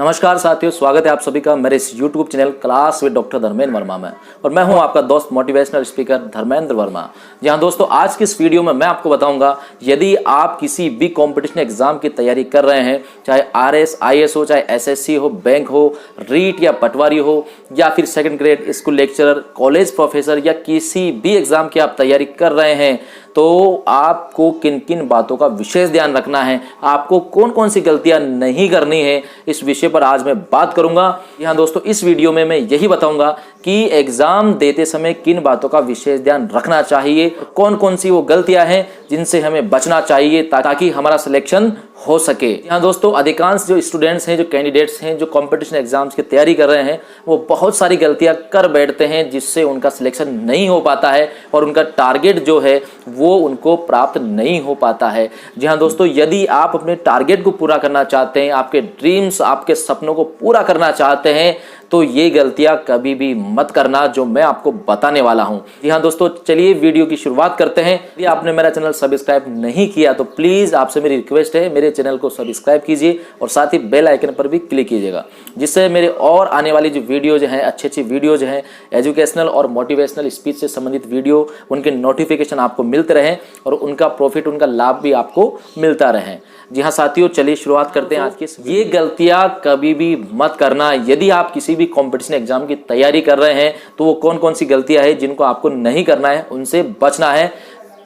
नमस्कार साथियों, स्वागत है आप सभी का मेरे इस YouTube channel class with doctor Dharmendra Verma में। और मैं हूं आपका दोस्त मोटिवेशनल स्पीकर धर्मेंद्र वर्मा। जी हाँ दोस्तों, आज की इस वीडियो में मैं आपको बताऊंगा, यदि आप किसी भी कंपटीशन एग्जाम की तैयारी कर रहे हैं, चाहे RS, IS हो, चाहे SSC हो, बैंक हो, रीट या पटवारी हो, या फिर second grade school lecturer, college professor, या किसी भी एग्जाम की आप तैयारी कर रहे हैं, तो आपको किन किन बातों का विशेष ध्यान रखना है, आपको कौन कौन सी गलतियां नहीं करनी है, इस विषय पर आज मैं बात करूंगा। यहाँ दोस्तों, इस वीडियो में मैं यही बताऊंगा कि एग्जाम देते समय किन बातों का विशेष ध्यान रखना चाहिए, कौन कौन सी वो गलतियां हैं जिनसे हमें बचना चाहिए ताकि हमारा सिलेक्शन हो सके। यहाँ दोस्तों, अधिकांश जो स्टूडेंट्स हैं, जो कैंडिडेट्स हैं, जो कंपटीशन एग्जाम्स की तैयारी कर रहे हैं, वो बहुत सारी गलतियां कर बैठते हैं जिससे उनका सिलेक्शन नहीं हो पाता है और उनका टारगेट जो है वो उनको प्राप्त नहीं हो पाता है। जी हाँ दोस्तों, यदि आप अपने टारगेट को पूरा करना चाहते हैं, आपके ड्रीम्स, आपके सपनों को पूरा करना चाहते हैं, तो ये गलतियां कभी भी मत करना जो मैं आपको बताने वाला हूं। जी हाँ दोस्तों, चलिए वीडियो की शुरुआत करते हैं। यदि आपने मेरा चैनल सब्सक्राइब नहीं किया तो प्लीज आपसे मेरी रिक्वेस्ट है, मेरे चैनल को सब्सक्राइब कीजिए और साथ ही बेल आइकन पर भी क्लिक कीजिएगा, जिससे मेरे और आने वाली जो वीडियोज हैं, अच्छी अच्छी वीडियोज हैं, एजुकेशनल और मोटिवेशनल स्पीच से संबंधित वीडियो, उनके नोटिफिकेशन आपको मिलते रहे और उनका प्रॉफिट, उनका लाभ भी आपको मिलता रहे। जी हाँ साथियों, चलिए शुरुआत करते हैं आज की। ये गलतियां कभी भी मत करना। यदि आप किसी भी कंपटीशन एग्जाम की तैयारी कर रहे हैं तो वो कौन कौन सी गलतियां हैं जिनको आपको नहीं करना है, उनसे बचना है।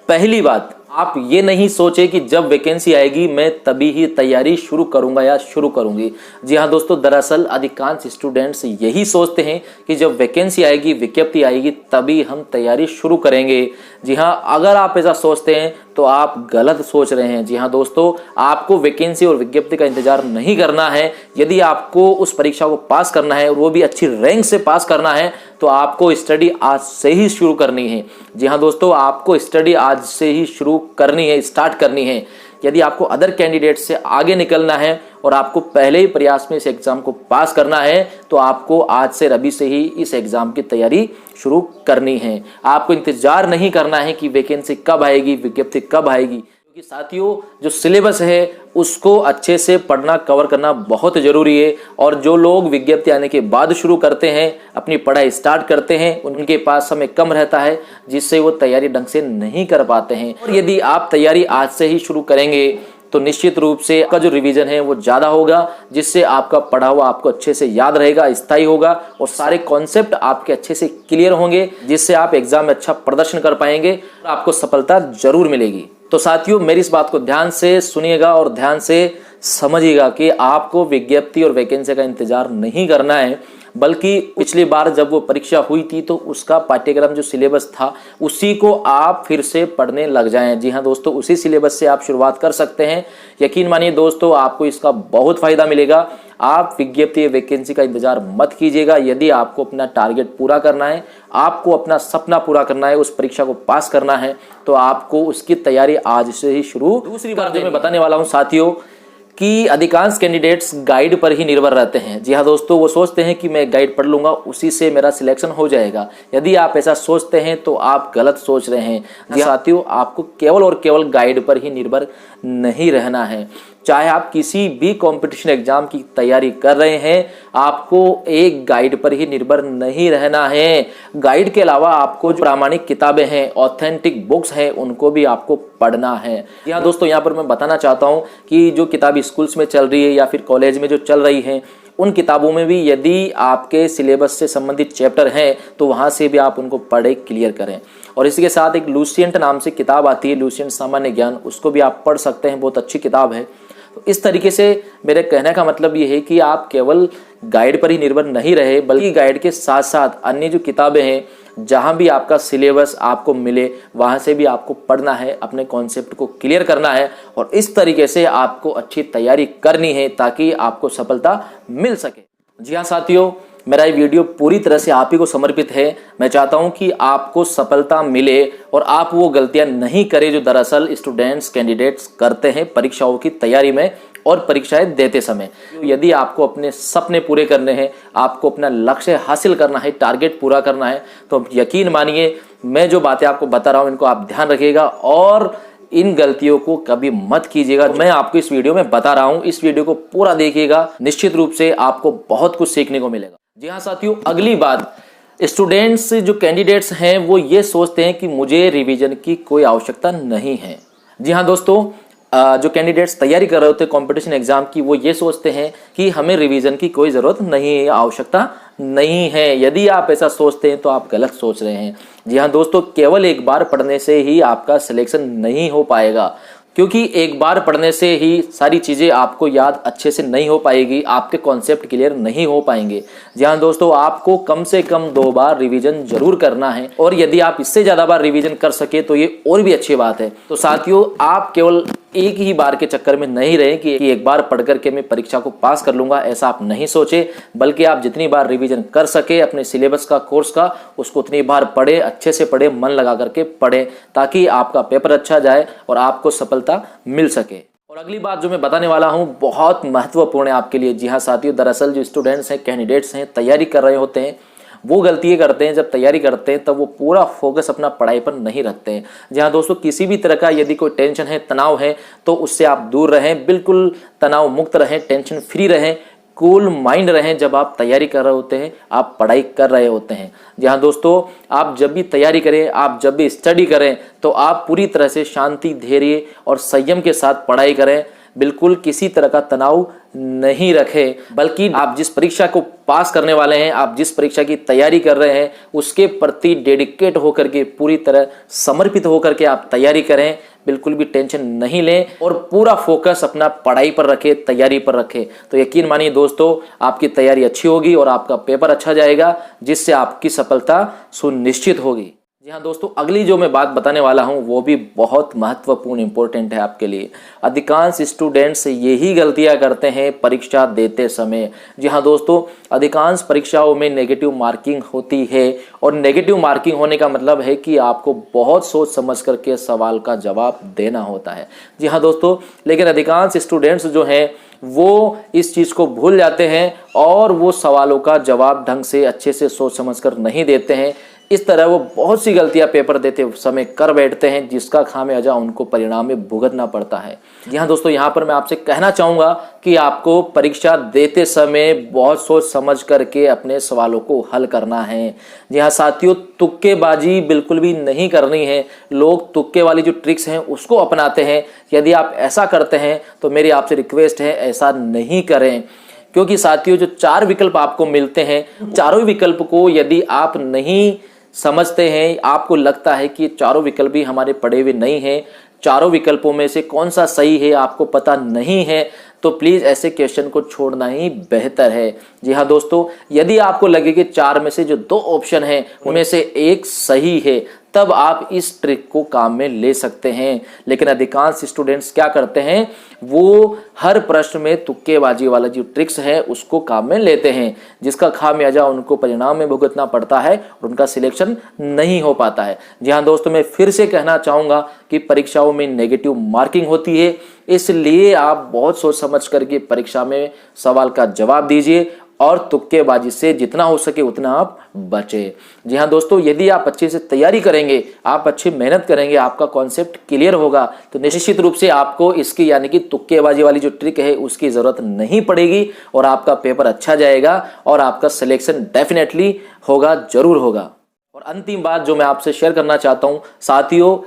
पहली बात, आप ये नहीं सोचे कि जब वैकेंसी आएगी मैं तभी ही तैयारी शुरू करूंगा या शुरू करूंगी। जी हाँ दोस्तों, दरअसल अधिकांश स्टूडेंट्स यही सोचते हैं कि जब वैकेंसी आएगी, विज्ञप्ति आएगी, तभी हम तैयारी शुरू करेंगे। जी हाँ, अगर आप ऐसा सोचते हैं तो आप गलत सोच रहे हैं। जी हाँ दोस्तों, आपको वैकेंसी और विज्ञप्ति का इंतजार नहीं करना है। यदि आपको उस परीक्षा को पास करना है और वो भी अच्छी रैंक से पास करना है, तो आपको स्टडी आज से ही शुरू करनी है। जी हाँ दोस्तों, आपको स्टडी आज से ही शुरू करनी है, स्टार्ट करनी है। यदि आपको अदर कैंडिडेट से आगे निकलना है और आपको पहले ही प्रयास में इस एग्जाम को पास करना है, तो आपको आज से रबी से ही इस एग्जाम की तैयारी शुरू करनी है। आपको इंतजार नहीं करना है कि वैकेंसी कब आएगी, विज्ञप्ति कब आएगी, क्योंकि साथियों जो सिलेबस है उसको अच्छे से पढ़ना, कवर करना बहुत जरूरी है। और जो लोग विज्ञप्ति आने के बाद शुरू करते हैं, अपनी पढ़ाई स्टार्ट करते हैं, उनके पास समय कम रहता है जिससे वो तैयारी ढंग से नहीं कर पाते हैं। और यदि आप तैयारी आज से ही शुरू करेंगे तो निश्चित रूप से आपका जो रिवीजन है वो ज्यादा होगा, जिससे आपका पढ़ा हुआ आपको अच्छे से याद रहेगा, स्थायी होगा और सारे कॉन्सेप्ट आपके अच्छे से क्लियर होंगे, जिससे आप एग्जाम में अच्छा प्रदर्शन कर पाएंगे और आपको सफलता जरूर मिलेगी। तो साथियों, मेरी इस बात को ध्यान से सुनिएगा और ध्यान से समझिएगा कि आपको विज्ञप्ति और वैकेंसी का इंतजार नहीं करना है, बल्कि पिछली बार जब वो परीक्षा हुई थी तो उसका पाठ्यक्रम जो सिलेबस था उसी को आप फिर से पढ़ने लग जाएं। जी हाँ दोस्तों, उसी सिलेबस से आप शुरुआत कर सकते हैं। यकीन मानिए दोस्तों, आपको इसका बहुत फायदा मिलेगा। आप विज्ञप्ति या वैकेंसी का इंतजार मत कीजिएगा। यदि आपको अपना टारगेट पूरा करना है, आपको अपना सपना पूरा करना है, उस परीक्षा को पास करना है, तो आपको उसकी तैयारी आज से ही शुरू। दूसरी बात जो मैं बताने वाला हूं साथियों, कि अधिकांश कैंडिडेट्स गाइड पर ही निर्भर रहते हैं। जी हाँ दोस्तों, वो सोचते हैं कि मैं गाइड पढ़ लूंगा, उसी से मेरा सिलेक्शन हो जाएगा। यदि आप ऐसा सोचते हैं तो आप गलत सोच रहे हैं। जी साथियों, आपको केवल और केवल गाइड पर ही निर्भर नहीं रहना है। चाहे आप किसी भी कंपटीशन एग्जाम की तैयारी कर रहे हैं, आपको एक गाइड पर ही निर्भर नहीं रहना है। गाइड के अलावा आपको जो प्रामाणिक किताबें हैं, ऑथेंटिक बुक्स हैं, उनको भी आपको पढ़ना है। यहाँ दोस्तों, यहाँ पर मैं बताना चाहता हूँ कि जो किताब स्कूल्स में चल रही है या फिर कॉलेज में जो चल रही है, उन किताबों में भी यदि आपके सिलेबस से संबंधित चैप्टर हैं तो वहां से भी आप उनको पढ़े, क्लियर करें। और इसी के साथ एक लुसिएंट नाम से किताब आती है, लुसिएंट सामान्य ज्ञान, उसको भी आप पढ़ सकते हैं, बहुत अच्छी किताब है। तो इस तरीके से मेरे कहने का मतलब ये है कि आप केवल गाइड पर ही निर्भर नहीं रहे, बल्कि गाइड के साथ साथ अन्य जो किताबें हैं, जहां भी आपका सिलेबस आपको मिले वहां से भी आपको पढ़ना है, अपने कॉन्सेप्ट को क्लियर करना है और इस तरीके से आपको अच्छी तैयारी करनी है ताकि आपको सफलता मिल सके। जी हाँ साथियों, मेरा ये वीडियो पूरी तरह से आप ही को समर्पित है। मैं चाहता हूं कि आपको सफलता मिले और आप वो गलतियां नहीं करें जो दरअसल स्टूडेंट्स, कैंडिडेट्स करते हैं परीक्षाओं की तैयारी में और परीक्षाएं देते समय। यदि आपको अपने सपने पूरे करने हैं, आपको अपना लक्ष्य हासिल करना है, टारगेट पूरा करना है, तो यकीन मानिए मैं जो बातें आपको बता रहा हूं इनको आप ध्यान रखिएगा और इन गलतियों को कभी मत कीजिएगा। मैं आपको इस वीडियो में बता रहा हूं, इस वीडियो को पूरा देखिएगा, निश्चित रूप से आपको बहुत कुछ सीखने को मिलेगा। जी हाँ साथियों, अगली बात, स्टूडेंट्स जो कैंडिडेट्स हैं वो ये सोचते हैं कि मुझे रिवीजन की कोई आवश्यकता नहीं है। जी हाँ दोस्तों, जो कैंडिडेट्स तैयारी कर रहे होते हैं कंपटीशन एग्जाम की, वो ये सोचते हैं कि हमें रिवीजन की कोई ज़रूरत नहीं है, आवश्यकता नहीं है। यदि आप ऐसा सोचते हैं तो आप गलत सोच रहे हैं। जी हाँ दोस्तों, केवल एक बार पढ़ने से ही आपका सिलेक्शन नहीं हो पाएगा, क्योंकि एक बार पढ़ने से ही सारी चीज़ें आपको याद अच्छे से नहीं हो पाएगी, आपके कॉन्सेप्ट क्लियर नहीं हो पाएंगे। जी हाँ दोस्तों, आपको कम से कम 2 बार रिवीजन जरूर करना है, और यदि आप इससे ज़्यादा बार रिवीजन कर सके तो ये और भी अच्छी बात है। तो साथियों, आप केवल एक ही बार के चक्कर में नहीं रहे कि एक बार पढ़ करके मैं परीक्षा को पास कर लूंगा, ऐसा आप नहीं सोचे, बल्कि आप जितनी बार रिवीजन कर सके अपने सिलेबस का, कोर्स का, उसको उतनी बार पढ़े, अच्छे से पढ़े, मन लगा करके पढ़े, ताकि आपका पेपर अच्छा जाए और आपको सफलता मिल सके। और अगली बात जो मैं बताने वाला हूं बहुत महत्वपूर्ण है आपके लिए। जी हाँ साथियों, दरअसल जो स्टूडेंट्स हैं, कैंडिडेट्स हैं, तैयारी कर रहे होते हैं, वो गलती ये करते हैं, जब तैयारी करते हैं तब वो पूरा फोकस अपना पढ़ाई पर नहीं रखते हैं। जहाँ दोस्तों, किसी भी तरह का यदि कोई टेंशन है, तनाव है, तो उससे आप दूर रहें, बिल्कुल तनाव मुक्त रहें, टेंशन फ्री रहें, कूल माइंड रहें। जब आप तैयारी कर रहे होते हैं, आप पढ़ाई कर रहे होते हैं। जहाँ दोस्तों, आप जब भी तैयारी करें, आप जब भी स्टडी करें, तो आप पूरी तरह से शांति, धैर्य और संयम के साथ पढ़ाई करें। बिल्कुल किसी तरह का तनाव नहीं रखें, बल्कि आप जिस परीक्षा को पास करने वाले हैं, आप जिस परीक्षा की तैयारी कर रहे हैं, उसके प्रति डेडिकेट होकर के, पूरी तरह समर्पित होकर के आप तैयारी करें। बिल्कुल भी टेंशन नहीं लें और पूरा फोकस अपना पढ़ाई पर रखें, तैयारी पर रखें। तो यकीन मानिए दोस्तों, आपकी तैयारी अच्छी होगी और आपका पेपर अच्छा जाएगा, जिससे आपकी सफलता सुनिश्चित होगी। जी हाँ दोस्तों, अगली जो मैं बात बताने वाला हूँ वो भी बहुत महत्वपूर्ण, इंपॉर्टेंट है आपके लिए। अधिकांश स्टूडेंट्स यही गलतियाँ करते हैं परीक्षा देते समय। जी हाँ दोस्तों, अधिकांश परीक्षाओं में नेगेटिव मार्किंग होती है, और नेगेटिव मार्किंग होने का मतलब है कि आपको बहुत सोच समझ करके सवाल का जवाब देना होता है। जी हाँ दोस्तों, लेकिन अधिकांश स्टूडेंट्स जो हैं वो इस चीज़ को भूल जाते हैं और वो सवालों का जवाब ढंग से, अच्छे से सोच समझ कर नहीं देते हैं। इस तरह वो बहुत सी गलतियां पेपर देते समय कर बैठते हैं, जिसका खामियाजा उनको परिणाम में भुगतना पड़ता है। जी हाँ दोस्तों, यहाँ पर मैं आपसे कहना चाहूँगा कि आपको परीक्षा देते समय बहुत सोच समझ करके अपने सवालों को हल करना है। जी हाँ साथियों, तुक्केबाजी बिल्कुल भी नहीं करनी है। लोग तुक्के वाली जो ट्रिक्स हैं उसको अपनाते हैं। यदि आप ऐसा करते हैं तो मेरी आपसे रिक्वेस्ट है, ऐसा नहीं करें, क्योंकि साथियों, जो 4 विकल्प आपको मिलते हैं, चारों विकल्प को यदि आप नहीं समझते हैं, आपको लगता है कि चारों विकल्प भी हमारे पढ़े हुए नहीं हैं, चारों विकल्पों में से कौन सा सही है आपको पता नहीं है, तो प्लीज़ ऐसे क्वेश्चन को छोड़ना ही बेहतर है। जी हाँ दोस्तों, यदि आपको लगे कि 4 में से जो 2 ऑप्शन हैं उनमें से एक सही है, तब आप इस ट्रिक को काम में ले सकते हैं। लेकिन अधिकांश स्टूडेंट्स क्या करते हैं, वो हर प्रश्न में तुक्केबाजी वाला जो ट्रिक्स है उसको काम में लेते हैं, जिसका खामियाजा उनको परिणाम में भुगतना पड़ता है और उनका सिलेक्शन नहीं हो पाता है। जी हाँ दोस्तों, मैं फिर से कहना चाहूँगा कि परीक्षाओं में नेगेटिव मार्किंग होती है, इसलिए आप बहुत सोच समझ करके परीक्षा में सवाल का जवाब दीजिए और तुक्केबाजी से जितना हो सके उतना आप बचे। जी हाँ दोस्तों, यदि आप अच्छे से तैयारी करेंगे, आप अच्छी मेहनत करेंगे, आपका कॉन्सेप्ट क्लियर होगा, तो निश्चित रूप से आपको इसकी यानी कि तुक्केबाजी वाली जो ट्रिक है उसकी ज़रूरत नहीं पड़ेगी और आपका पेपर अच्छा जाएगा और आपका सिलेक्शन डेफिनेटली होगा, जरूर होगा। और अंतिम बात जो मैं आपसे शेयर करना चाहता हूँ साथियों,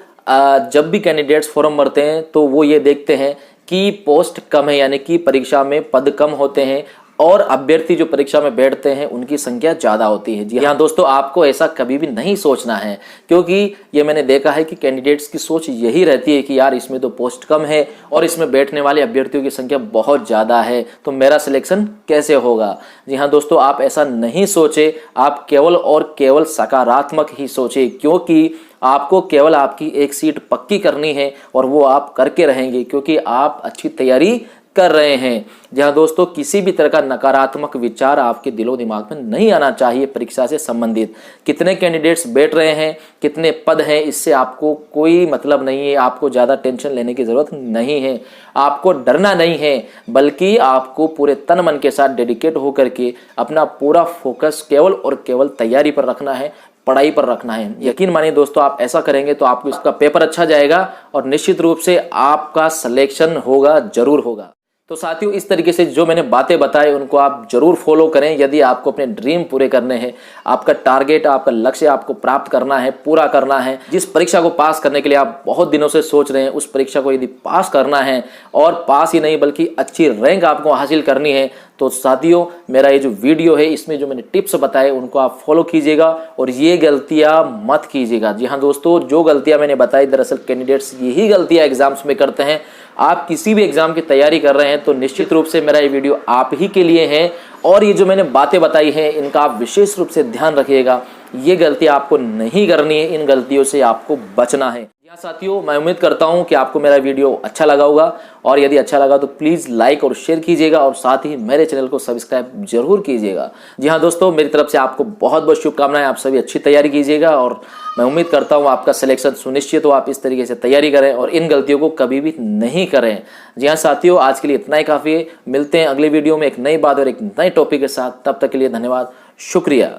जब भी कैंडिडेट्स फॉर्म भरते हैं तो वो ये देखते हैं कि पोस्ट कम है, यानी कि परीक्षा में पद कम होते हैं और अभ्यर्थी जो परीक्षा में बैठते हैं उनकी संख्या ज़्यादा होती है। जी हाँ दोस्तों, आपको ऐसा कभी भी नहीं सोचना है, क्योंकि ये मैंने देखा है कि कैंडिडेट्स की सोच यही रहती है कि यार इसमें तो पोस्ट कम है और इसमें बैठने वाले अभ्यर्थियों की संख्या बहुत ज़्यादा है, तो मेरा सिलेक्शन कैसे होगा। जी हाँ दोस्तों, आप ऐसा नहीं सोचे, आप केवल और केवल सकारात्मक ही सोचे, क्योंकि आपको केवल आपकी एक सीट पक्की करनी है और वो आप करके रहेंगे, क्योंकि आप अच्छी तैयारी कर रहे हैं। जी हाँ दोस्तों, किसी भी तरह का नकारात्मक विचार आपके दिलो दिमाग में नहीं आना चाहिए परीक्षा से संबंधित। कितने कैंडिडेट्स बैठ रहे हैं, कितने पद हैं, इससे आपको कोई मतलब नहीं है। आपको ज़्यादा टेंशन लेने की ज़रूरत नहीं है, आपको डरना नहीं है, बल्कि आपको पूरे तन मन के साथ डेडिकेट होकर के अपना पूरा फोकस केवल और केवल तैयारी पर रखना है, पढ़ाई पर रखना है। यकीन मानिए दोस्तों, आप ऐसा करेंगे तो आपको इसका पेपर अच्छा जाएगा और निश्चित रूप से आपका सिलेक्शन होगा, जरूर होगा। तो साथियों, इस तरीके से जो मैंने बातें बताई उनको आप जरूर फॉलो करें यदि आपको अपने ड्रीम पूरे करने हैं। आपका टारगेट, आपका लक्ष्य आपको प्राप्त करना है, पूरा करना है। जिस परीक्षा को पास करने के लिए आप बहुत दिनों से सोच रहे हैं, उस परीक्षा को यदि पास करना है और पास ही नहीं बल्कि अच्छी रैंक आपको हासिल करनी है, तो साथियों मेरा ये जो वीडियो है इसमें जो मैंने टिप्स बताए उनको आप फॉलो कीजिएगा और ये गलतियां मत कीजिएगा। जी हाँ दोस्तों, जो गलतियां मैंने बताई दरअसल कैंडिडेट्स यही गलतियां एग्जाम्स में करते हैं। आप किसी भी एग्जाम की तैयारी कर रहे हैं तो निश्चित रूप से मेरा ये वीडियो आप ही के लिए है और ये जो मैंने बातें बताई हैं इनका आप विशेष रूप से ध्यान रखिएगा। ये गलती आपको नहीं करनी है, इन गलतियों से आपको बचना है। यहाँ साथियों, मैं उम्मीद करता हूँ कि आपको मेरा वीडियो अच्छा लगा होगा और यदि अच्छा लगा तो प्लीज़ लाइक और शेयर कीजिएगा और साथ ही मेरे चैनल को सब्सक्राइब जरूर कीजिएगा। जी हाँ दोस्तों, मेरी तरफ से आपको बहुत बहुत शुभकामनाएं। आप सभी अच्छी तैयारी कीजिएगा और मैं उम्मीद करता हूँ आपका सिलेक्शन सुनिश्चित हो। आप इस तरीके से तैयारी करें और इन गलतियों को कभी भी नहीं करें। जी हाँ साथियों, आज के लिए इतना ही काफ़ी है। मिलते हैं अगले वीडियो में एक नई बात और एक नए टॉपिक के साथ। तब तक के लिए धन्यवाद, शुक्रिया।